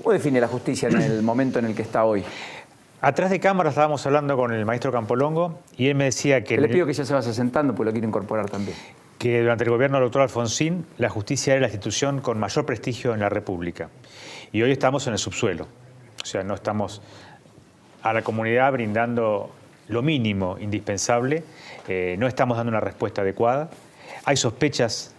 ¿Cómo define la justicia en el momento en el que está hoy? Atrás de cámara estábamos hablando con el maestro Campolongo y él me decía que... Le pido que ya se vaya sentando porque lo quiero incorporar también. Que durante el gobierno del doctor Alfonsín la justicia era la institución con mayor prestigio en la República. Y hoy estamos en el subsuelo. O sea, no estamos a la comunidad brindando lo mínimo indispensable, no estamos dando una respuesta adecuada. Hay sospechas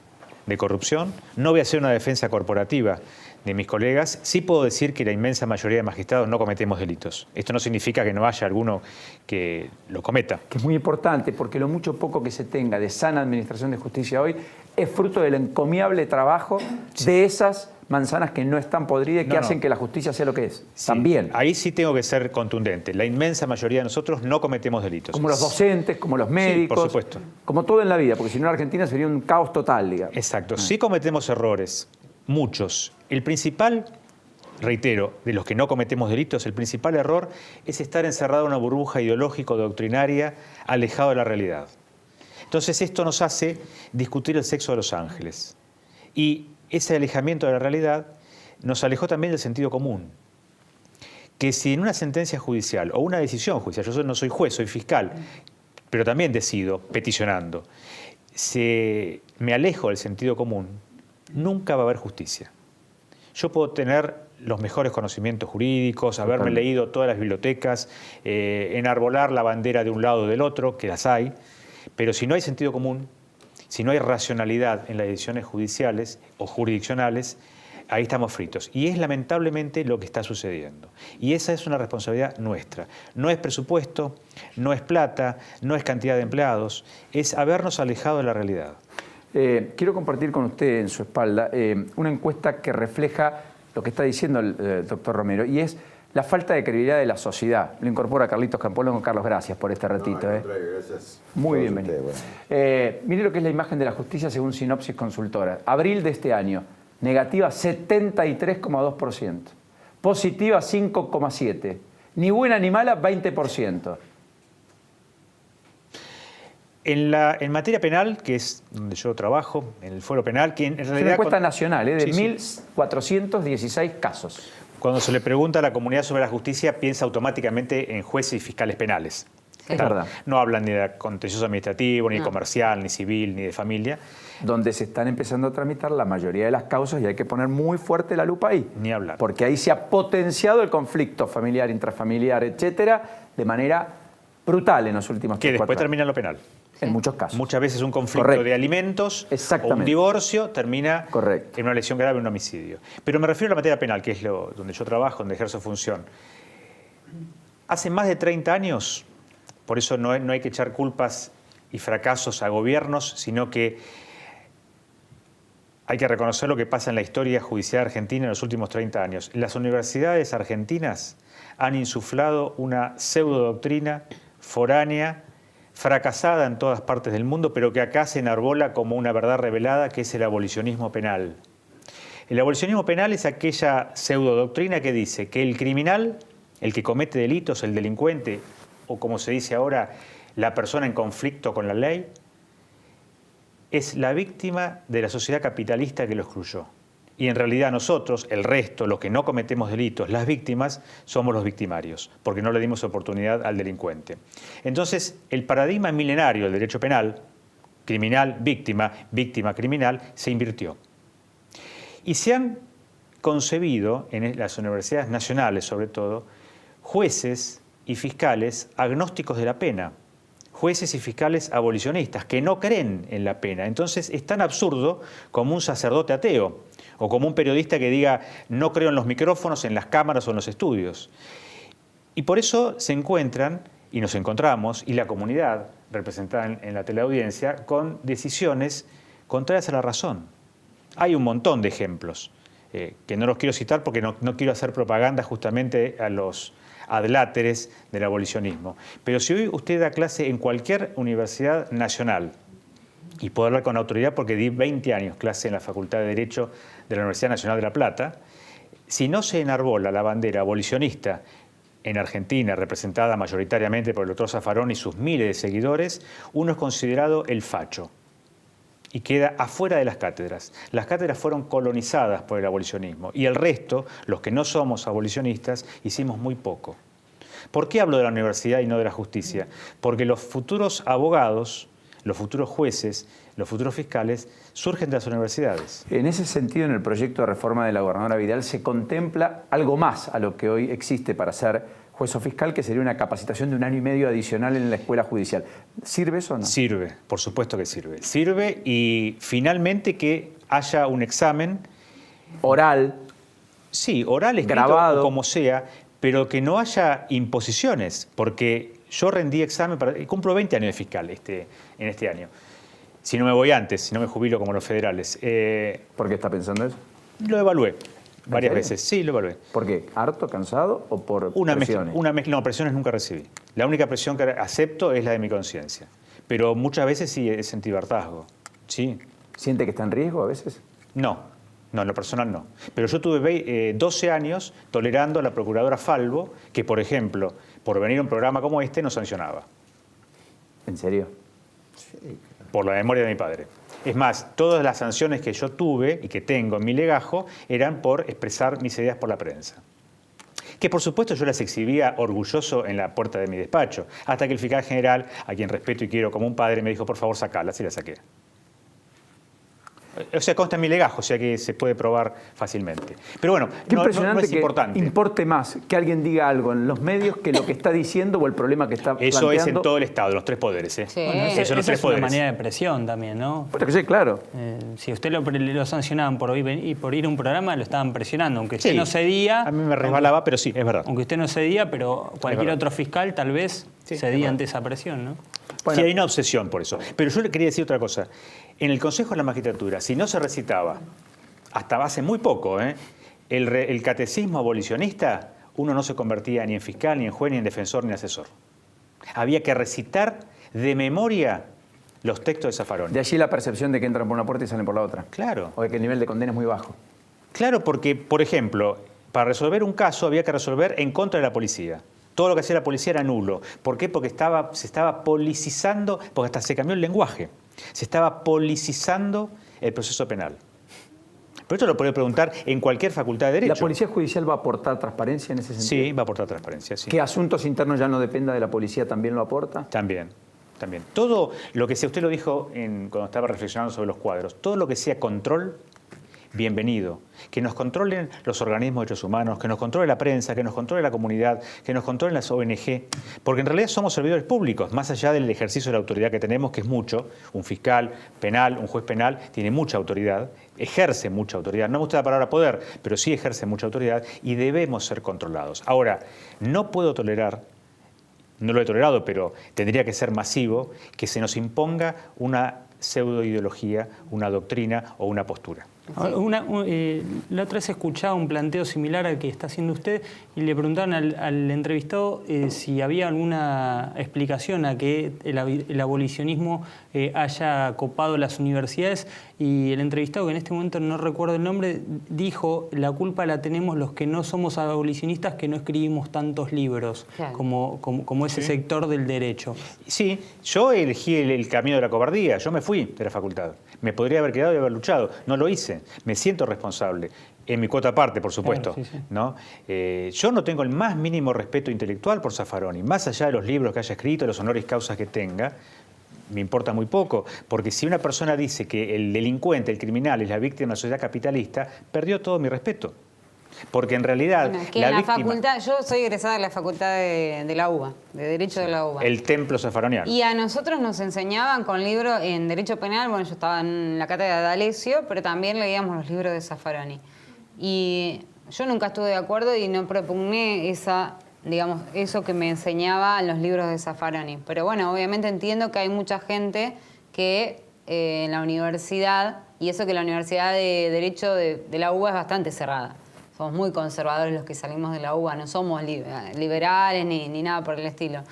de corrupción. No voy a hacer una defensa corporativa de mis colegas. Sí puedo decir que la inmensa mayoría de magistrados no cometemos delitos. Esto no significa que no haya alguno que lo cometa. Que es muy importante porque lo mucho poco que se tenga de sana administración de justicia hoy es fruto del encomiable trabajo de esas manzanas que no están podridas, que hacen que la justicia sea lo que es. Sí, también. Ahí sí tengo que ser contundente. La inmensa mayoría de nosotros no cometemos delitos. Como los docentes, como los médicos. Sí, por supuesto. Como todo en la vida, porque si no en Argentina sería un caos total, digamos. Exacto. Sí cometemos errores, muchos. El principal, reitero, de los que no cometemos delitos, el principal error es estar encerrado en una burbuja ideológico-doctrinaria alejado de la realidad. Entonces esto nos hace discutir el sexo de los ángeles. Y ese alejamiento de la realidad nos alejó también del sentido común. Que si en una sentencia judicial o una decisión judicial, yo no soy juez, soy fiscal, pero también decido, peticionando, me alejo del sentido común, nunca va a haber justicia. Yo puedo tener los mejores conocimientos jurídicos, haberme leído todas las bibliotecas, enarbolar la bandera de un lado o del otro, que las hay, pero si no hay sentido común, si no hay racionalidad en las decisiones judiciales o jurisdiccionales, ahí estamos fritos. Y es lamentablemente lo que está sucediendo. Y esa es una responsabilidad nuestra. No es presupuesto, no es plata, no es cantidad de empleados, es habernos alejado de la realidad. Quiero compartir con usted en su espalda una encuesta que refleja lo que está diciendo el doctor Romero, y es la falta de credibilidad de la sociedad. Lo incorpora Carlitos Campolongo. Carlos, gracias por este ratito. Gracias. Muy bienvenido. Mire lo que es la imagen de la justicia según Sinopsis Consultora. Abril de este año, negativa 73,2%, positiva 5,7%, ni buena ni mala 20%. En materia penal, que es donde yo trabajo, en el fuero penal, que en realidad... Es una encuesta nacional, de 1.416 casos. Cuando se le pregunta a la comunidad sobre la justicia, piensa automáticamente en jueces y fiscales penales. Es verdad. No hablan ni de contencioso administrativo, ni comercial, ni civil, ni de familia. Donde se están empezando a tramitar la mayoría de las causas y hay que poner muy fuerte la lupa ahí. Ni hablar. Porque ahí se ha potenciado el conflicto familiar, intrafamiliar, etcétera, de manera brutal en los últimos 3-4 años. Que después termina en lo penal. En muchos casos. Muchas veces un conflicto de alimentos o un divorcio termina en una lesión grave, en un homicidio. Pero me refiero a la materia penal, que es donde yo trabajo, donde ejerzo función. Hace más de 30 años, por eso no hay que echar culpas y fracasos a gobiernos, sino que hay que reconocer lo que pasa en la historia judicial argentina en los últimos 30 años. Las universidades argentinas han insuflado una pseudodoctrina foránea, fracasada en todas partes del mundo, pero que acá se enarbola como una verdad revelada, que es el abolicionismo penal. El abolicionismo penal es aquella pseudodoctrina que dice que el criminal, el que comete delitos, el delincuente, o como se dice ahora, la persona en conflicto con la ley, es la víctima de la sociedad capitalista que lo excluyó. Y en realidad nosotros, el resto, los que no cometemos delitos, las víctimas, somos los victimarios, porque no le dimos oportunidad al delincuente. Entonces, el paradigma milenario del derecho penal, criminal, víctima, víctima, criminal, se invirtió. Y se han concebido, en las universidades nacionales sobre todo, jueces y fiscales agnósticos de la pena, jueces y fiscales abolicionistas, que no creen en la pena. Entonces es tan absurdo como un sacerdote ateo, o como un periodista que diga no creo en los micrófonos, en las cámaras o en los estudios. Y por eso se encuentran, y nos encontramos, y la comunidad representada en la teleaudiencia, con decisiones contrarias a la razón. Hay un montón de ejemplos, que no los quiero citar porque no quiero hacer propaganda justamente a los adláteres del abolicionismo. Pero si hoy usted da clase en cualquier universidad nacional, y puedo hablar con autoridad porque di 20 años clase en la Facultad de Derecho de la Universidad Nacional de La Plata, si no se enarbola la bandera abolicionista en Argentina, representada mayoritariamente por el doctor Zaffaroni y sus miles de seguidores, uno es considerado el facho. y queda afuera de las cátedras. Las cátedras fueron colonizadas por el abolicionismo y el resto, los que no somos abolicionistas, hicimos muy poco. ¿Por qué hablo de la universidad y no de la justicia? Porque los futuros abogados, los futuros jueces, los futuros fiscales surgen de las universidades. En ese sentido, en el proyecto de reforma de la gobernadora Vidal se contempla algo más a lo que hoy existe para ser juez o fiscal, que sería una capacitación de 1 año y medio adicional en la escuela judicial. ¿Sirve eso o no? Sirve, por supuesto que sirve. Sirve y finalmente que haya un examen Oral. Sí, oral, escrito, grabado, o como sea, pero que no haya imposiciones, porque yo rendí examen, cumplo 20 años de fiscal en este año. Si no me voy antes, si no me jubilo como los federales. ¿Por qué está pensando eso? Lo evalué varias serio? veces, sí, lo evalué. ¿Por qué? ¿Harto, cansado o por presiones? No, presiones nunca recibí. La única presión que acepto es la de mi conciencia. Pero muchas veces sí sentí hartazgo. Sí. ¿Siente que está en riesgo a veces? No, en lo personal no. Pero yo tuve 12 años tolerando a la procuradora Falvo, que, por ejemplo, por venir a un programa como este, nos sancionaba. ¿En serio? Sí. Por la memoria de mi padre. Es más, todas las sanciones que yo tuve y que tengo en mi legajo eran por expresar mis ideas por la prensa. Que por supuesto yo las exhibía orgulloso en la puerta de mi despacho, hasta que el fiscal general, a quien respeto y quiero como un padre, me dijo, por favor, sacalas, y las saqué. O sea, consta en mi legajo, o sea que se puede probar fácilmente. Pero bueno, Qué no impresionante es importante. que importe más que alguien diga algo en los medios que lo que está diciendo o el problema que está Eso planteando. es en todo el Estado, los 3 poderes. ¿eh? Sí. Bueno, Eso esa los 3 es una poderes. manera de presión también, ¿no? Bueno, que sí, claro. Si usted lo sancionaban por ir a un programa, lo estaban presionando, aunque usted Sí, no cedía. a mí me resbalaba, pero sí, es verdad. Aunque usted no cedía, pero cualquier verdad. otro fiscal tal vez Sí, es cedía verdad. ante esa presión, ¿no? Bueno. Sí, hay una obsesión por eso. Pero yo le quería decir otra cosa. En el Consejo de la Magistratura, si no se recitaba, hasta hace muy poco, el catecismo abolicionista, uno no se convertía ni en fiscal, ni en juez, ni en defensor, ni en asesor. Había que recitar de memoria los textos de Zaffaroni. De allí la percepción de que entran por una puerta y salen por la otra. Claro. O de que el nivel de condena es muy bajo. Claro, porque, por ejemplo, para resolver un caso había que resolver en contra de la policía. Todo lo que hacía la policía era nulo. ¿Por qué? Porque se estaba policizando, porque hasta se cambió el lenguaje. Se estaba policizando el proceso penal. Pero esto lo podría preguntar en cualquier facultad de Derecho. ¿La policía judicial va a aportar transparencia en ese sentido? Sí, va a aportar transparencia, sí. ¿Que asuntos internos ya no dependa de la policía también lo aporta? También. Todo lo que sea, usted lo dijo cuando estaba reflexionando sobre los cuadros, todo lo que sea control, bienvenido. Que nos controlen los organismos de derechos humanos, que nos controle la prensa, que nos controle la comunidad, que nos controlen las ONG, porque en realidad somos servidores públicos, más allá del ejercicio de la autoridad que tenemos, que es mucho. Un fiscal penal, un juez penal, tiene mucha autoridad, ejerce mucha autoridad. No me gusta la palabra poder, pero sí ejerce mucha autoridad y debemos ser controlados. Ahora, no puedo tolerar, no lo he tolerado, pero tendría que ser masivo, que se nos imponga una pseudoideología, una doctrina o una postura. La otra vez escuchaba un planteo similar al que está haciendo usted y le preguntaron al entrevistado si había alguna explicación a que el abolicionismo haya copado las universidades, y el entrevistado, que en este momento no recuerdo el nombre, dijo: la culpa la tenemos los que no somos abolicionistas, que no escribimos tantos libros, Claro. como ese sector del derecho. Sí, yo elegí el camino de la cobardía, yo me fui de la facultad. Me podría haber quedado y haber luchado, no lo hice. Me siento responsable, en mi cuota aparte, por supuesto. Claro, sí. ¿No? Yo no tengo el más mínimo respeto intelectual por Zaffaroni, más allá de los libros que haya escrito, los honoris causas que tenga, me importa muy poco, porque si una persona dice que el delincuente, el criminal, es la víctima de una sociedad capitalista, perdió todo mi respeto. Porque en realidad Bueno, es que la en la víctima, facultad, yo soy egresada de la facultad de la UBA, de Derecho de la UBA. el templo zaffaroniano. Y a nosotros nos enseñaban con libros en Derecho Penal, bueno, yo estaba en la cátedra de D'Alessio, pero también leíamos los libros de Zaffaroni. Y yo nunca estuve de acuerdo y no propugné eso que me enseñaba en los libros de Zaffaroni. Pero bueno, obviamente entiendo que hay mucha gente que en la universidad, y eso que la Universidad de Derecho de la UBA es bastante cerrada. Somos muy conservadores los que salimos de la UBA, no somos liberales ni nada por el estilo.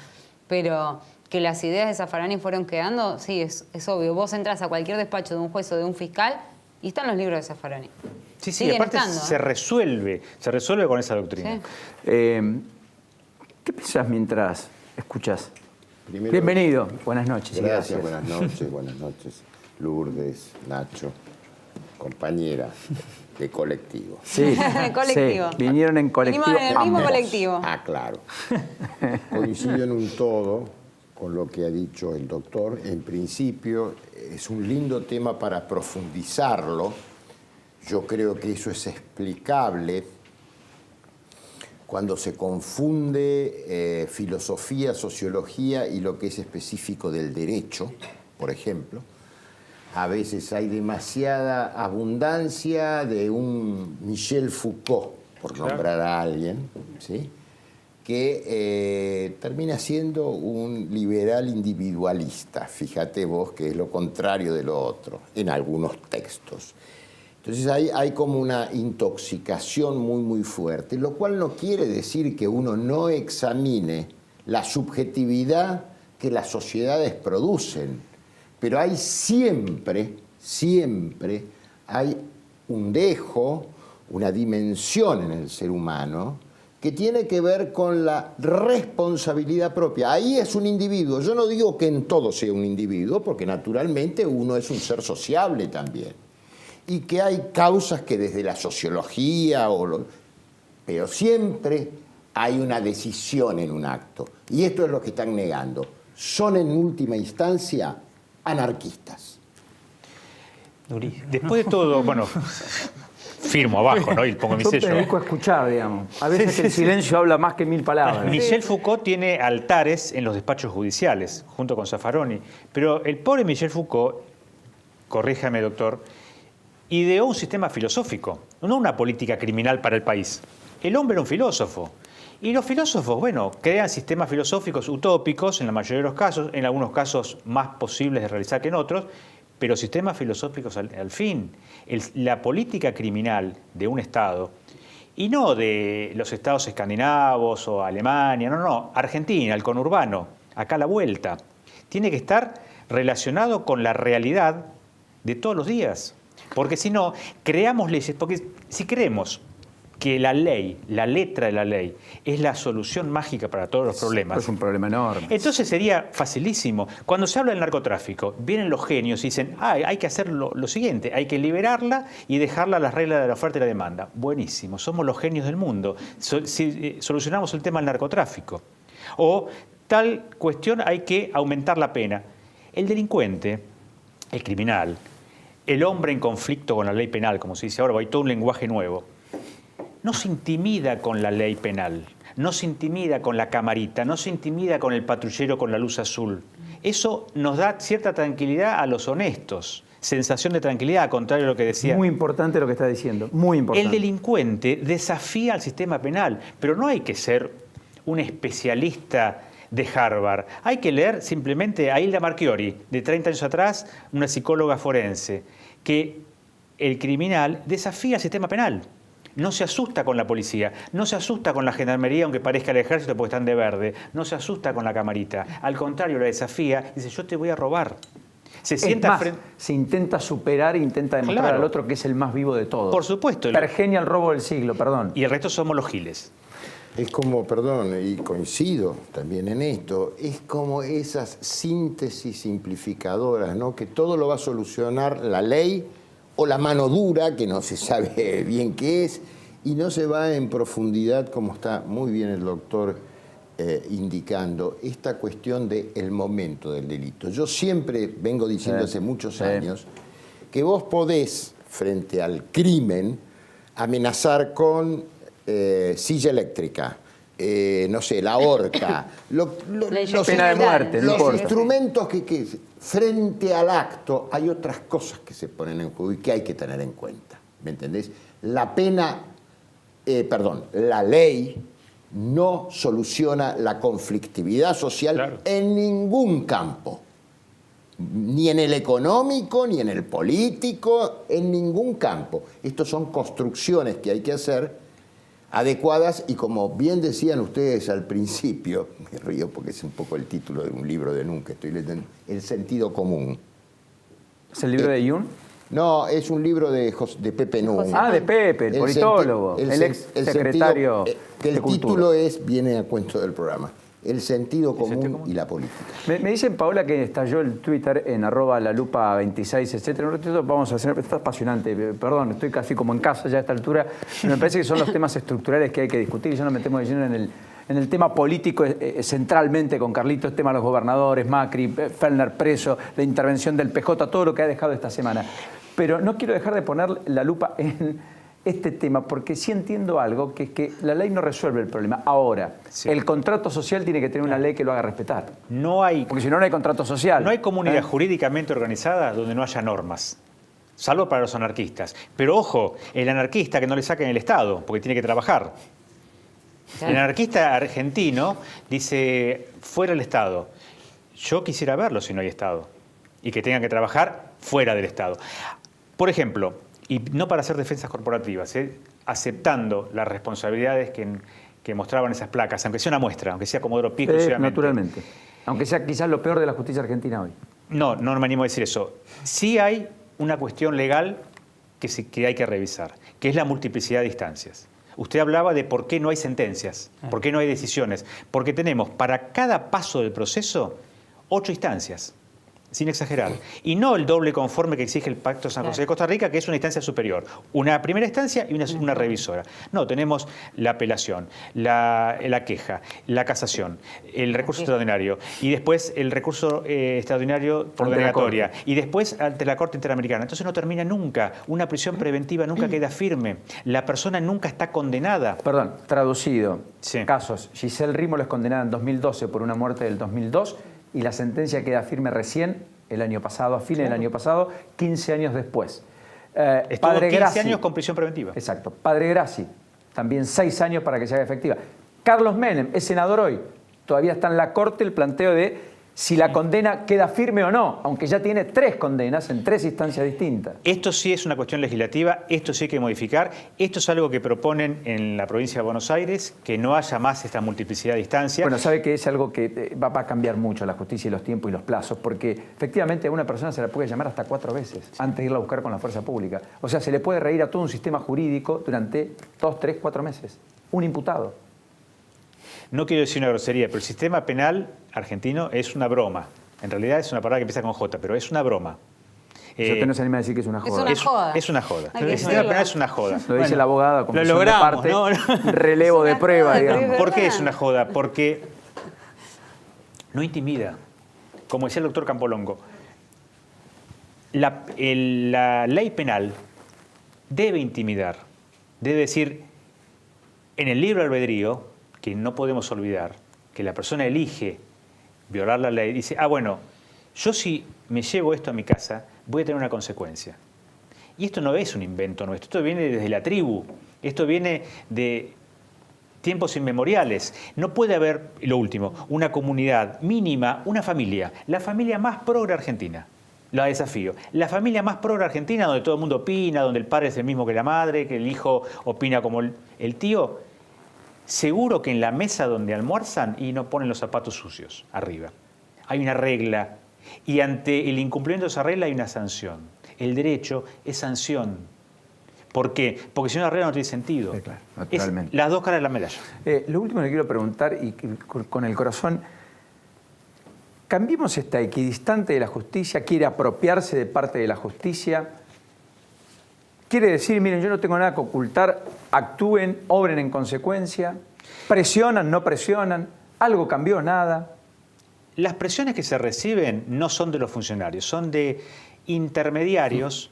Pero que las ideas de Zaffaroni fueron quedando, sí, es obvio. Vos entras a cualquier despacho de un juez o de un fiscal y están los libros de Zaffaroni. Sí, Siguen aparte estando, se resuelve con esa doctrina. Sí. ¿Qué pensás mientras escuchas? Primero, Bienvenido, buenas noches. y Gracias, buenas noches, buenas noches. Lourdes, Nacho, compañera de colectivo. Sí, Colectivo. sí, vinieron en colectivo. Venimos en el mismo ambos. colectivo. Ah, claro. Coincido en un todo con lo que ha dicho el doctor. En principio, es un lindo tema para profundizarlo. Yo creo que eso es explicable cuando se confunde filosofía, sociología y lo que es específico del derecho, por ejemplo. A veces hay demasiada abundancia de un Michel Foucault, por nombrar a alguien, ¿sí?, que termina siendo un liberal individualista. Fíjate vos que es lo contrario de lo otro, en algunos textos. Entonces hay como una intoxicación muy, muy fuerte, lo cual no quiere decir que uno no examine la subjetividad que las sociedades producen, pero hay siempre hay un dejo, una dimensión en el ser humano que tiene que ver con la responsabilidad propia. Ahí es un individuo. Yo no digo que en todo sea un individuo, porque naturalmente uno es un ser sociable también. Y que hay causas que desde la sociología, pero siempre hay una decisión en un acto. Y esto es lo que están negando. Son en última instancia anarquistas. Después de todo, bueno, firmo abajo, ¿no? Y pongo mi Yo me sello. dedico a escuchar, digamos. A veces el silencio habla más que 1000 palabras. Michel Foucault tiene altares en los despachos judiciales, junto con Zaffaroni. Pero el pobre Michel Foucault, corríjame, doctor, ideó un sistema filosófico, no una política criminal para el país. El hombre era un filósofo. Y los filósofos, bueno, crean sistemas filosóficos utópicos, en la mayoría de los casos, en algunos casos más posibles de realizar que en otros, pero sistemas filosóficos al fin. La política criminal de un Estado, y no de los estados escandinavos o Alemania, no, Argentina, el conurbano, acá a la vuelta, tiene que estar relacionado con la realidad de todos los días. Porque si no, creamos leyes, porque si creemos que la ley, la letra de la ley, es la solución mágica para todos los problemas. Es un problema enorme. Entonces sería facilísimo. Cuando se habla del narcotráfico, vienen los genios y dicen, hay que hacer lo siguiente, hay que liberarla y dejarla a las reglas de la oferta y la demanda. Buenísimo, somos los genios del mundo. Solucionamos el tema del narcotráfico. O tal cuestión, hay que aumentar la pena. El delincuente, el criminal, el hombre en conflicto con la ley penal, como se dice ahora, hay todo un lenguaje nuevo, no se intimida con la ley penal, no se intimida con la camarita, no se intimida con el patrullero con la luz azul. Eso nos da cierta tranquilidad a los honestos, sensación de tranquilidad, al contrario de lo que decía. Muy importante lo que está diciendo, muy importante. El delincuente desafía al sistema penal, pero no hay que ser un especialista de Harvard. Hay que leer simplemente a Hilda Marchiori, de 30 años atrás, una psicóloga forense, que el criminal desafía al sistema penal. No se asusta con la policía, no se asusta con la gendarmería, aunque parezca el ejército porque están de verde, no se asusta con la camarita. Al contrario, la desafía, dice, yo te voy a robar. Se sienta se intenta superar e intenta demostrar al otro que es el más vivo de todos. Por supuesto. Pergenia el robo del siglo, perdón. Y el resto somos los giles. Es como, perdón, y coincido también en esto, es como esas síntesis simplificadoras, ¿no? Que todo lo va a solucionar la ley o la mano dura, que no se sabe bien qué es, y no se va en profundidad, como está muy bien el doctor indicando, esta cuestión del momento del delito. Yo siempre vengo diciendo hace muchos años que vos podés, frente al crimen, amenazar con silla eléctrica, no sé, la horca, pena de muerte, no los importa. instrumentos que frente al acto hay otras cosas que se ponen en juego y que hay que tener en cuenta, ¿me entendés? La pena, la ley no soluciona la conflictividad social en ningún campo, ni en el económico, ni en el político, en ningún campo. Estos son construcciones que hay que hacer adecuadas y, como bien decían ustedes al principio, me río porque es un poco el título de un libro de Nun que estoy leyendo, El sentido común. ¿Es el libro de Jung? No, es un libro de Pepe Nun. Ah, de Pepe, el politólogo, el ex secretario que el de Cultura. título viene a cuento del programa. el sentido común y la política. Me dicen, Paola, que estalló el Twitter en @lalupa26, etcétera. Un ratito vamos a hacer, está apasionante, perdón, estoy casi como en casa ya a esta altura. Me parece que son los temas estructurales que hay que discutir y ya nos metemos de lleno en el tema político centralmente con Carlitos, el tema de los gobernadores, Macri, Fellner preso, la intervención del PJ, todo lo que ha dejado esta semana. Pero no quiero dejar de poner la lupa en este tema, porque sí entiendo algo, que es que la ley no resuelve el problema. Ahora, el contrato social tiene que tener una ley que lo haga respetar. No hay, porque si no, no hay contrato social. No hay comunidad jurídicamente organizada donde no haya normas, salvo para los anarquistas. Pero ojo, el anarquista que no le saquen el Estado, porque tiene que trabajar. El anarquista argentino dice, fuera el Estado. Yo quisiera verlo si no hay Estado. Y que tengan que trabajar fuera del Estado. Por ejemplo, y no para hacer defensas corporativas, aceptando las responsabilidades que mostraban esas placas, aunque sea una muestra, aunque sea Comodoro Pi exclusivamente. Naturalmente. Aunque sea quizás lo peor de la justicia argentina hoy. No me animo a decir eso. Sí hay una cuestión legal que hay que revisar, que es la multiplicidad de instancias. Usted hablaba de por qué no hay sentencias, por qué no hay decisiones, porque tenemos para cada paso del proceso 8 instancias. Sin exagerar. Y no el doble conforme que exige el Pacto San José de Costa Rica, que es una instancia superior. Una primera instancia y una revisora. No, tenemos la apelación, la queja, la casación, el recurso extraordinario y después el recurso extraordinario por denegatoria y después ante la Corte Interamericana. Entonces no termina nunca. Una prisión preventiva nunca queda firme. La persona nunca está condenada. Perdón, traducido. Casos. Giselle Rímolo es condenada en 2012 por una muerte del 2002. Y la sentencia queda firme recién el año pasado, a fines del año pasado, 15 años después. Estuvo Padre 15 Grassi, años con prisión preventiva. Exacto. Padre Grassi, también 6 años para que se haga efectiva. Carlos Menem, es senador hoy. Todavía está en la Corte el planteo de si la condena queda firme o no, aunque ya tiene 3 condenas en 3 instancias distintas. Esto sí es una cuestión legislativa, esto sí hay que modificar. Esto es algo que proponen en la provincia de Buenos Aires, que no haya más esta multiplicidad de instancias. Bueno, sabe que es algo que va a cambiar mucho la justicia y los tiempos y los plazos, porque efectivamente a una persona se la puede llamar hasta 4 veces antes de irla a buscar con la fuerza pública. O sea, se le puede reír a todo un sistema jurídico durante 2, 3, 4 meses. Un imputado. No quiero decir una grosería, pero el sistema penal argentino es una broma. En realidad es una palabra que empieza con J, pero es una broma. Usted no se anima a decir que es una joda. Es una joda. El sistema penal es una joda. Lo dice la abogada como lo logramos, parte, ¿no? Relevo de prueba, digamos. ¿Por qué es una joda? Porque no intimida. Como decía el doctor Campolongo, la ley penal debe intimidar. Debe decir, en el libre albedrío, que no podemos olvidar, que la persona elige violar la ley, dice, bueno, yo si me llevo esto a mi casa, voy a tener una consecuencia. Y esto no es un invento nuestro, esto viene desde la tribu, esto viene de tiempos inmemoriales. No puede haber, lo último, una comunidad mínima, una familia, la familia más progre argentina. La desafío. La familia más progre argentina, donde todo el mundo opina, donde el padre es el mismo que la madre, que el hijo opina como el tío. Seguro que en la mesa donde almuerzan y no ponen los zapatos sucios arriba. Hay una regla y ante el incumplimiento de esa regla hay una sanción. El derecho es sanción. ¿Por qué? Porque si no la regla no tiene sentido. Sí, claro, naturalmente. Es las dos caras de la medalla. Lo último que quiero preguntar, y con el corazón, ¿cambiemos esta equidistante de la justicia? ¿Quiere apropiarse de parte de la justicia? Quiere decir, miren, yo no tengo nada que ocultar, actúen, obren en consecuencia, presionan, no presionan, algo cambió, nada. Las presiones que se reciben no son de los funcionarios, son de intermediarios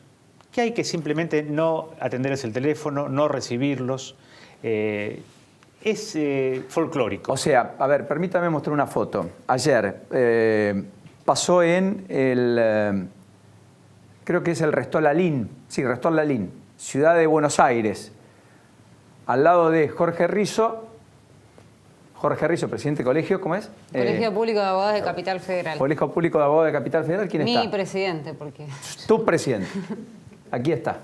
que hay que simplemente no atenderles el teléfono, no recibirlos. Es folclórico. O sea, a ver, permítame mostrar una foto. Ayer pasó en el... creo que es el Restor Lalín, sí, Restor Lalín, ciudad de Buenos Aires, al lado de Jorge Rizo, presidente del colegio, ¿cómo es? Colegio Público de Abogados de Capital Federal. Colegio Público de Abogados de Capital Federal, ¿quién está? Mi presidente, porque... Tu presidente. Aquí está.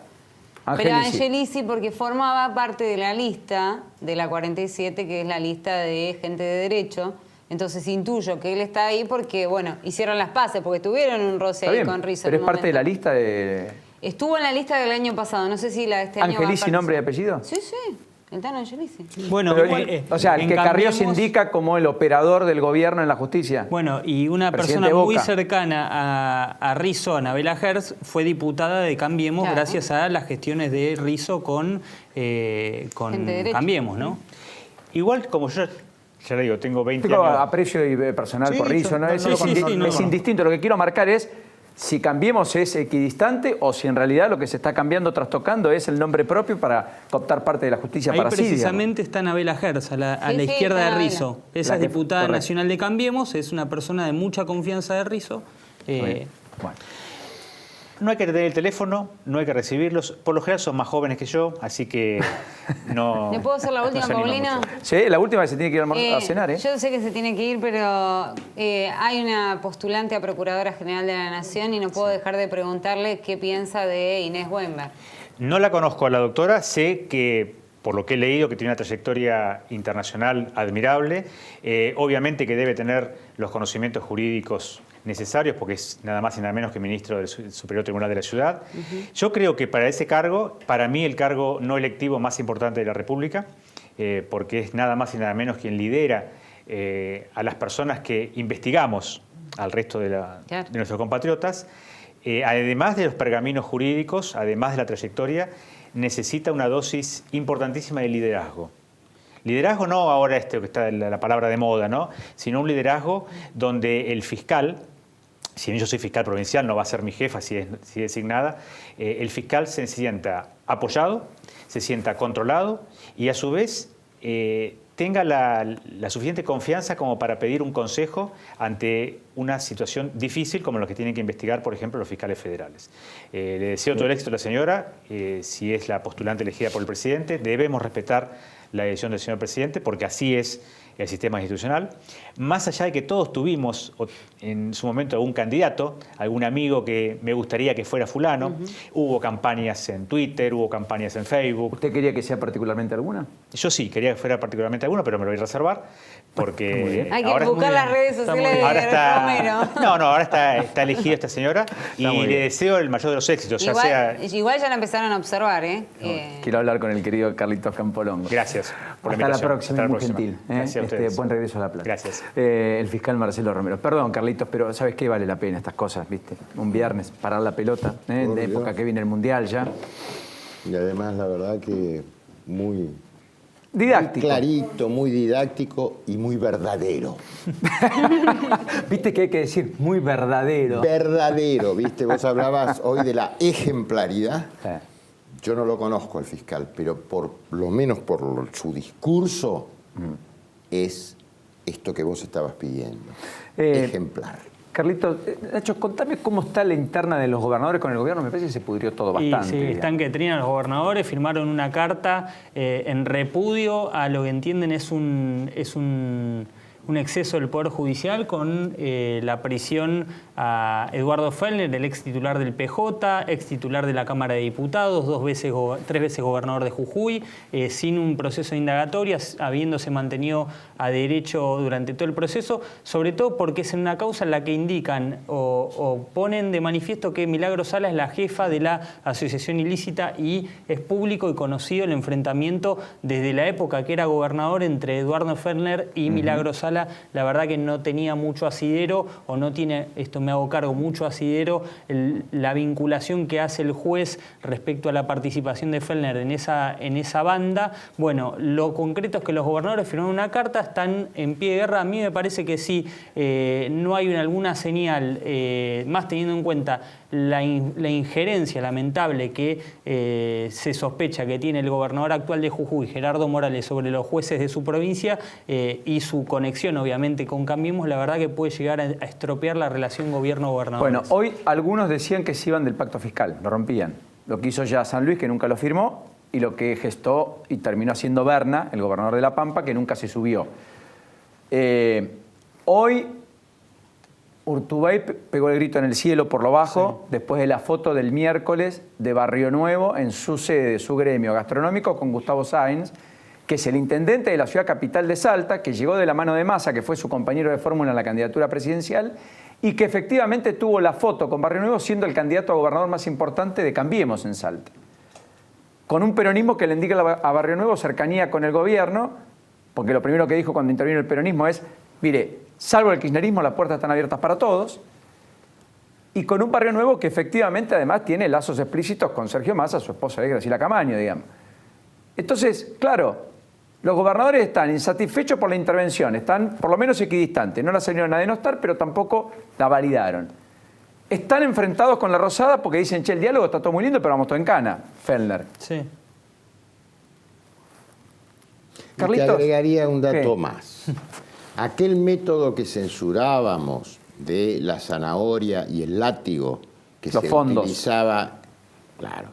Pero Angelici, porque formaba parte de la lista de la 47, que es la lista de gente de derecho. Entonces intuyo que él está ahí porque, bueno, hicieron las paces, porque tuvieron un roce ahí con Rizzo. Pero es parte de la lista de... Estuvo en la lista del año pasado, no sé si la de este año... ¿Angelici, nombre y apellido? Sí, sí. El Tano Angelici. Bueno, Pero, o sea, el en que Carrió se Cambiemos- indica como el operador del gobierno en la justicia. Bueno, y una Presidente persona muy Boca. cercana a Rizzo, Anabela Hertz, fue diputada de Cambiemos Claro. gracias a las gestiones de Rizzo con Gente de derecha. Cambiemos, ¿no? Igual como yo, ya le digo, tengo 20 Tengo años. aprecio y personal Sí, por Rizzo, yo ¿no? no Es, lo es conozco, indi- no lo es conozco. indistinto. Lo que quiero marcar es si Cambiemos es equidistante o si en realidad lo que se está cambiando, trastocando, es el nombre propio para cooptar parte de la justicia Ahí para sí. digamos. precisamente está Anabela Hertz, a la Sí, izquierda está de Anabela. Rizzo. Esa La es que- diputada correcto. nacional de Cambiemos, es una persona de mucha confianza de Rizzo. Bueno. No hay que tener el teléfono, no hay que recibirlos. Por lo general son más jóvenes que yo, así que no. ¿Le puedo hacer la última, no se anima Paulina? mucho. Sí, la última que se tiene que ir a cenar, ¿eh? Yo sé que se tiene que ir, pero hay una postulante a Procuradora General de la Nación y no puedo dejar de preguntarle qué piensa de Inés Weinberg. No la conozco a la doctora, sé que, por lo que he leído, que tiene una trayectoria internacional admirable. Obviamente que debe tener los conocimientos jurídicos necesarios, porque es nada más y nada menos que ministro del Superior Tribunal de la Ciudad. Yo creo que para ese cargo, para mí el cargo no electivo más importante de la República, porque es nada más y nada menos quien lidera a las personas que investigamos al resto de Claro. nuestros compatriotas. Además de los pergaminos jurídicos, además de la trayectoria, necesita una dosis importantísima de liderazgo. Liderazgo no ahora que está la palabra de moda, ¿no? Sino un liderazgo donde el fiscal, si bien yo soy fiscal provincial, no va a ser mi jefa si es designada, el fiscal se sienta apoyado, se sienta controlado y a su vez tenga la suficiente confianza como para pedir un consejo ante una situación difícil como la que tienen que investigar, por ejemplo, los fiscales federales. Le deseo todo el éxito a la señora, si es la postulante elegida por el presidente, debemos respetar la decisión del señor presidente, porque así es el sistema institucional. Más allá de que todos tuvimos en su momento algún candidato, algún amigo que me gustaría que fuera fulano, hubo campañas en Twitter, hubo campañas en Facebook. ¿Usted quería que sea particularmente alguna? Yo sí, quería que fuera particularmente alguno, pero me lo voy a reservar, porque Hay que ahora buscar las redes Está sociales muy de bien. ahora está, Romero. ahora está elegida esta señora y muy le bien. deseo el mayor de los éxitos, ya sea... Igual ya la empezaron a observar, ¿eh? Quiero hablar con el querido Carlitos Campolongo. Gracias por la Hasta la invitación. próxima, Hasta la muy próxima. gentil. Gracias a ustedes. Buen regreso a La Plata. Gracias. El fiscal Marcelo Romero. Perdón, Carlitos, pero ¿sabes qué? Vale la pena estas cosas, ¿viste? Un viernes, parar la pelota, en Por época Dios. que viene el Mundial ya. Y además, la verdad que muy Didáctico. clarito, muy didáctico y muy verdadero. Viste que hay que decir muy verdadero. Verdadero, ¿viste? Vos hablabas hoy de la ejemplaridad. Eh, Yo no lo conozco al fiscal, pero por lo menos por su discurso es esto que vos estabas pidiendo. Ejemplar. Carlitos, Nacho, contame cómo está la interna de los gobernadores con el gobierno. Me parece que se pudrió todo Y bastante. sí, digamos. están que trinan los gobernadores, firmaron una carta en repudio a lo que entienden es un exceso del Poder Judicial con la prisión a Eduardo Fellner, el ex titular del PJ, ex titular de la Cámara de Diputados, 3 veces gobernador de Jujuy, sin un proceso de indagatoria, habiéndose mantenido a derecho durante todo el proceso, sobre todo porque es en una causa en la que indican o ponen de manifiesto que Milagro Sala es la jefa de la asociación ilícita y es público y conocido el enfrentamiento desde la época que era gobernador entre Eduardo Fellner y Milagro Sala. La verdad que no tenía mucho asidero o no tiene, esto me hago cargo, mucho asidero la vinculación que hace el juez respecto a la participación de Fellner en esa banda. Bueno, lo concreto es que los gobernadores firmaron una carta, están en pie de guerra. A mí me parece que sí, no hay alguna señal, más teniendo en cuenta la injerencia lamentable que se sospecha que tiene el gobernador actual de Jujuy, Gerardo Morales, sobre los jueces de su provincia y su conexión obviamente con Cambiemos, la verdad que puede llegar a estropear la relación gobierno-gobernador. Bueno, hoy algunos decían que se iban del pacto fiscal, lo rompían. Lo que hizo ya San Luis, que nunca lo firmó, y lo que gestó y terminó haciendo Berna, el gobernador de La Pampa, que nunca se subió. Hoy Urtubey pegó el grito en el cielo por lo bajo, después de la foto del miércoles de Barrio Nuevo en su sede, su gremio gastronómico, con Gustavo Sáenz, que es el intendente de la ciudad capital de Salta, que llegó de la mano de Massa, que fue su compañero de fórmula en la candidatura presidencial, y que efectivamente tuvo la foto con Barrio Nuevo siendo el candidato a gobernador más importante de Cambiemos en Salta. con un peronismo que le indica a Barrio Nuevo cercanía con el gobierno, porque lo primero que dijo cuando intervino el peronismo es, mire, salvo el kirchnerismo, las puertas están abiertas para todos, y con un Barrio Nuevo que efectivamente además tiene lazos explícitos con Sergio Massa, su esposa Graciela Camaño, digamos. Entonces, claro, los gobernadores están insatisfechos por la intervención, están por lo menos equidistantes, no la salieron a denostar, pero tampoco la validaron. Están enfrentados con la Rosada porque dicen, che, el diálogo está todo muy lindo, pero vamos todo en cana, Fellner. Sí. Carlitos, te agregaría un dato ¿qué? más. Aquel método que censurábamos de la zanahoria y el látigo que los se fondos. utilizaba, claro.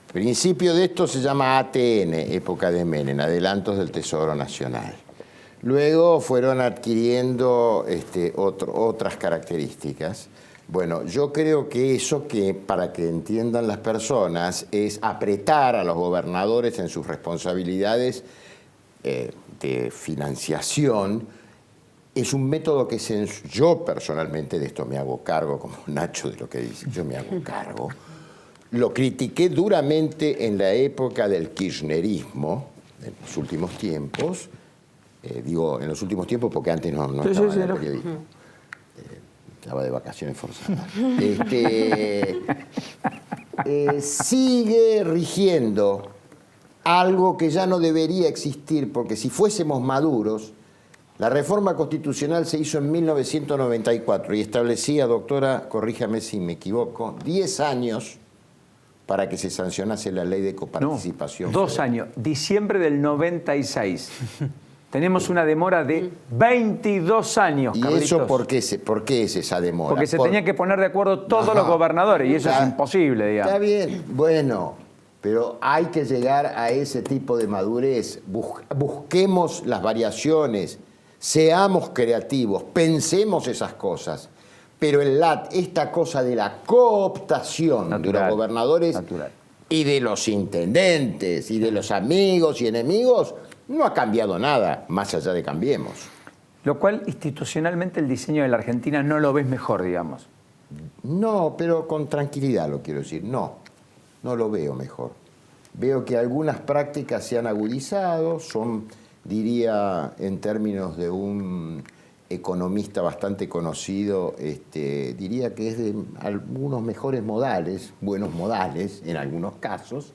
El principio de esto se llama ATN, época de Menem, Adelantos del Tesoro Nacional. Luego fueron adquiriendo otras características. Bueno, yo creo que eso, que para que entiendan las personas, es apretar a los gobernadores en sus responsabilidades de financiación. Es un método que yo personalmente, de esto me hago cargo, como Nacho de lo que dice, yo me hago cargo. Lo critiqué duramente en la época del kirchnerismo, en los últimos tiempos. Digo, en los últimos tiempos porque antes no estaba en el periodismo. Estaba de vacaciones forzadas. Sigue rigiendo algo que ya no debería existir, porque si fuésemos maduros, la reforma constitucional se hizo en 1994 y establecía, doctora, corríjame si me equivoco, 10 años para que se sancionase la ley de coparticipación. No, 2 años, diciembre del 96. Tenemos una demora de 22 años, ¿Y Carlitos. eso por qué es esa demora? Porque se tenían que poner de acuerdo todos los gobernadores y eso es imposible, digamos. Está bien, bueno, pero hay que llegar a ese tipo de madurez. Busquemos las variaciones, seamos creativos, pensemos esas cosas. Pero esta cosa de la cooptación de los gobernadores y de los intendentes y de los amigos y enemigos no ha cambiado nada, más allá de cambiemos. Lo cual institucionalmente el diseño de la Argentina no lo ves mejor, digamos. No, pero con tranquilidad lo quiero decir, no lo veo mejor. Veo que algunas prácticas se han agudizado, son, diría, en términos de un economista bastante conocido, diría que es de algunos mejores modales, buenos modales en algunos casos,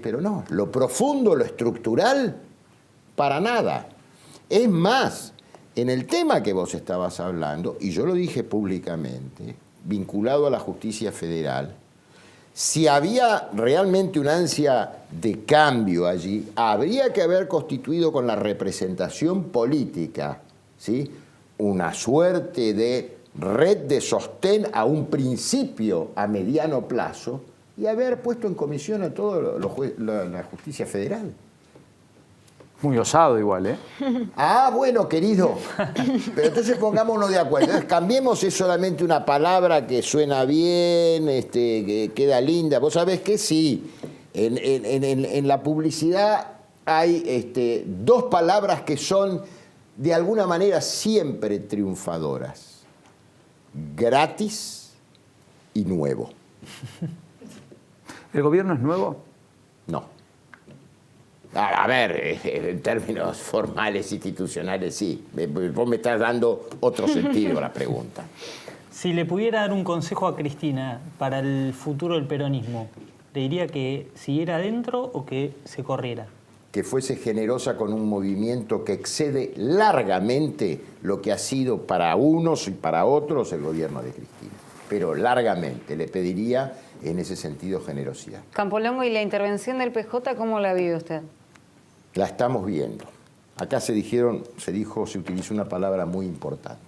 pero no, lo profundo, lo estructural, para nada. Es más, en el tema que vos estabas hablando, y yo lo dije públicamente, vinculado a la justicia federal, si había realmente una ansia de cambio allí, habría que haber constituido con la representación política, ¿sí?, una suerte de red de sostén a un principio a mediano plazo y haber puesto en comisión a toda la justicia federal. Muy osado igual, ¿eh? Ah, bueno, querido. Pero entonces pongámonos de acuerdo. Entonces, cambiemos, es solamente una palabra que suena bien, que queda linda. Vos sabés que sí, en la publicidad hay 2 palabras que son de alguna manera siempre triunfadoras. Gratis y nuevo. ¿El gobierno es nuevo? No. A ver, en términos formales, institucionales, sí. Vos me estás dando otro sentido a la pregunta. Si le pudiera dar un consejo a Cristina para el futuro del peronismo, ¿le diría que siguiera adentro o que se corriera? Que fuese generosa con un movimiento que excede largamente lo que ha sido para unos y para otros el gobierno de Cristina. Pero largamente, le pediría en ese sentido generosidad. Campolongo, ¿y la intervención del PJ cómo la vive usted? La estamos viendo. Acá se utilizó una palabra muy importante.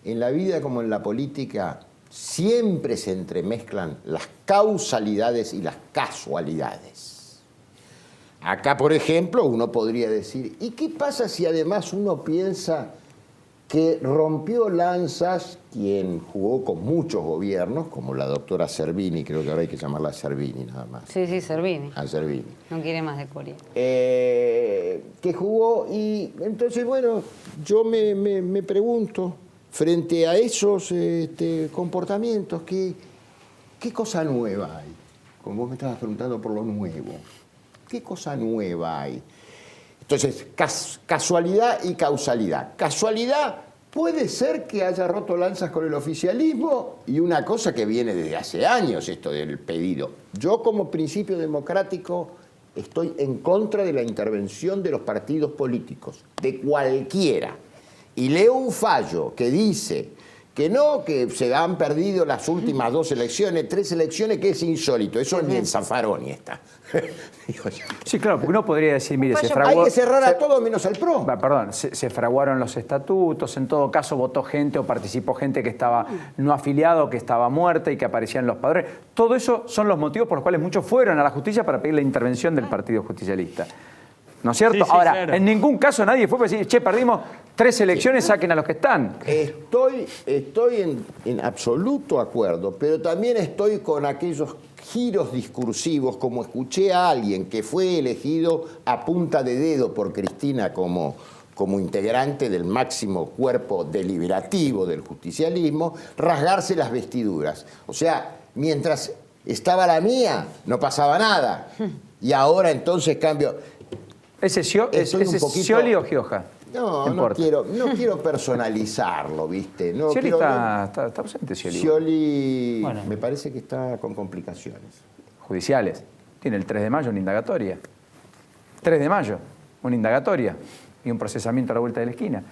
En la vida como en la política siempre se entremezclan las causalidades y las casualidades. Acá, por ejemplo, uno podría decir, ¿y qué pasa si además uno piensa que rompió lanzas quien jugó con muchos gobiernos, como la doctora Servini, creo que ahora hay que llamarla Servini nada más? Sí, Servini. A Servini. No quiere más de Corea. Que jugó y entonces, bueno, yo me pregunto, frente a esos comportamientos, ¿qué cosa nueva hay? como vos me estabas preguntando por lo nuevo. ¿Qué cosa nueva hay? Entonces, casualidad y causalidad. Casualidad, puede ser que haya roto lanzas con el oficialismo y una cosa que viene desde hace años, esto del pedido. Yo, como principio democrático, estoy en contra de la intervención de los partidos políticos, de cualquiera. Y leo un fallo que dice que no, que se han perdido las últimas 2 elecciones, 3 elecciones, que es insólito. Eso ni en Zaffaroni está. Digo yo. Sí, claro, porque uno podría decir, mire, se Hay fraguó... que cerrar a todo menos al PRO. Perdón, se fraguaron los estatutos, en todo caso votó gente o participó gente que estaba no afiliado, que estaba muerta y que aparecían los padrones. Todo eso son los motivos por los cuales muchos fueron a la justicia para pedir la intervención del Partido Justicialista. ¿No es cierto? Sí, sí, Ahora, claro. en ningún caso nadie fue para decir, che, perdimos 3 elecciones, saquen a los que están. Estoy en absoluto acuerdo, pero también estoy con aquellos giros discursivos, como escuché a alguien que fue elegido a punta de dedo por Cristina como integrante del máximo cuerpo deliberativo del justicialismo, rasgarse las vestiduras. O sea, mientras estaba la mía, no pasaba nada. Y ahora entonces cambio... ¿Ese Estoy un poquito- Scioli o Gioja? No quiero personalizarlo, ¿viste? No Scioli quiero- está ausente, Scioli. Scioli Bueno. me parece que está con complicaciones. Judiciales. Tiene el 3 de mayo una indagatoria. 3 de mayo, una indagatoria y un procesamiento a la vuelta de la esquina.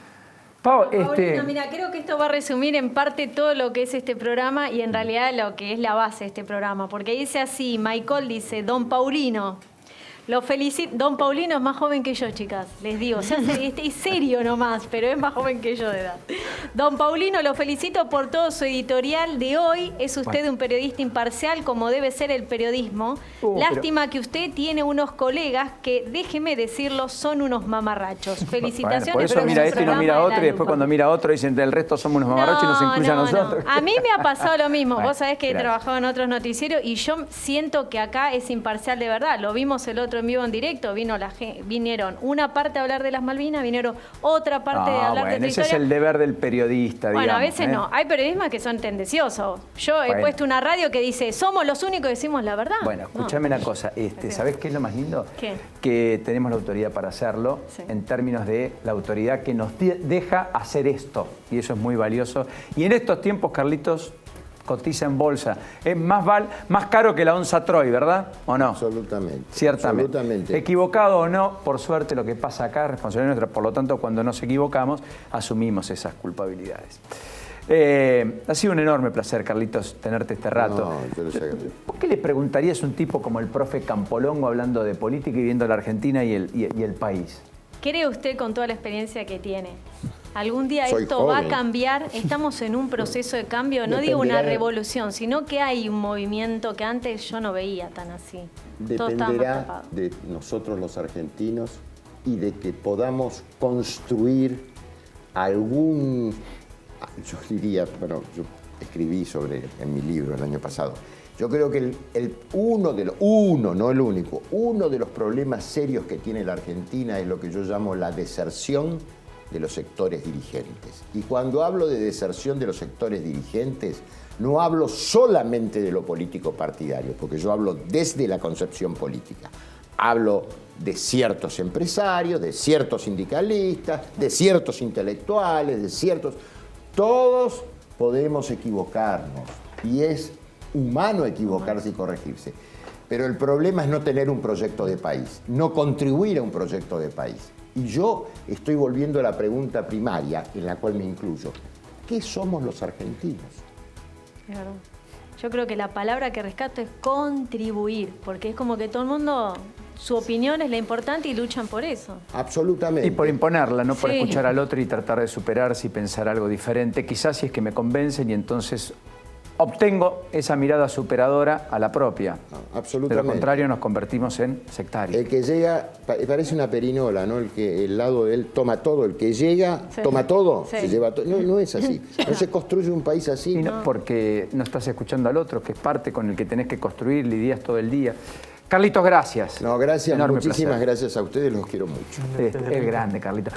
Pau, Paulina, mira, creo que esto va a resumir en parte todo lo que es este programa y en realidad lo que es la base de este programa. Porque dice así, Michael dice, don Paulino, lo felicito. Don Paulino es más joven que yo, chicas, les digo. O sea, es serio nomás, pero es más joven que yo de edad. Don Paulino, lo felicito por todo su editorial de hoy. Es usted un periodista imparcial como debe ser el periodismo. Lástima que usted tiene unos colegas que, déjeme decirlo, son unos mamarrachos. Felicitaciones. Bueno, por eso pero mira es un este y no programa mira de otro, la y después lupa. cuando mira otro dicen del resto somos unos mamarrachos y nos incluyen a nosotros. A mí me ha pasado lo mismo. Bueno, Vos sabés que he gracias. trabajado en otros noticieros y yo siento que acá es imparcial de verdad. Lo vimos el otro en vivo en directo. Vinieron una parte a hablar de las Malvinas, vinieron otra parte de hablar de Bueno, otra ese es historia. el deber del periodista, Bueno, digamos. a veces no. Hay periodistas que son tendenciosos. Yo he Bueno. puesto una radio que dice, somos los únicos que decimos la verdad. Bueno, No. escúchame una cosa. ¿Sabés qué es lo más lindo? ¿Qué? Que tenemos la autoridad para hacerlo Sí. en términos de la autoridad que nos deja hacer esto. Y eso es muy valioso. Y en estos tiempos, Carlitos, cotiza en bolsa. Es más caro que la onza Troy, ¿verdad? ¿O no? Absolutamente. Ciertamente. Absolutamente. Equivocado o no, por suerte lo que pasa acá es responsabilidad nuestra. Por lo tanto, cuando nos equivocamos, asumimos esas culpabilidades. Ha sido un enorme placer, Carlitos, tenerte este rato. No, yo les agradezco. ¿Por qué le preguntarías a un tipo como el profe Campolongo hablando de política y viendo la Argentina y el país? ¿Cree usted con toda la experiencia que tiene? ¿Algún día Soy esto va a joven. cambiar? Estamos en un proceso de cambio, no digo una Dependerá- revolución, sino que hay un movimiento que antes yo no veía tan así. Todo estaba más Dependerá tapado. de nosotros los argentinos y de que podamos construir algún... Yo diría, bueno, yo escribí en mi libro el año pasado. Yo creo que uno, no el único, uno de los problemas serios que tiene la Argentina es lo que yo llamo la deserción de los sectores dirigentes. Y cuando hablo de deserción de los sectores dirigentes, no hablo solamente de lo político partidario, porque yo hablo desde la concepción política. Hablo de ciertos empresarios, de ciertos sindicalistas, de ciertos intelectuales, de ciertos... Todos podemos equivocarnos y es humano equivocarse y corregirse. Pero el problema es no tener un proyecto de país, no contribuir a un proyecto de país. Y yo estoy volviendo a la pregunta primaria, en la cual me incluyo. ¿Qué somos los argentinos? Es verdad. Yo creo que la palabra que rescato es contribuir, porque es como que todo el mundo, su opinión es la importante y luchan por eso. Absolutamente. Y por imponerla, no por Sí. escuchar al otro y tratar de superarse y pensar algo diferente. Quizás si es que me convencen y entonces obtengo esa mirada superadora a la propia. De Absolutamente. lo contrario nos convertimos en sectarios. El que llega, parece una perinola, ¿no? El lado de él toma todo, el que llega, Sí. toma todo, Sí. se lleva todo. No, no es así. No se construye un país así. Y no porque no estás escuchando al otro, que es parte con el que tenés que construir, lidias todo el día. Carlitos, gracias. No, gracias, Enorme muchísimas placer. gracias a ustedes, los quiero mucho. Es grande, Carlitos.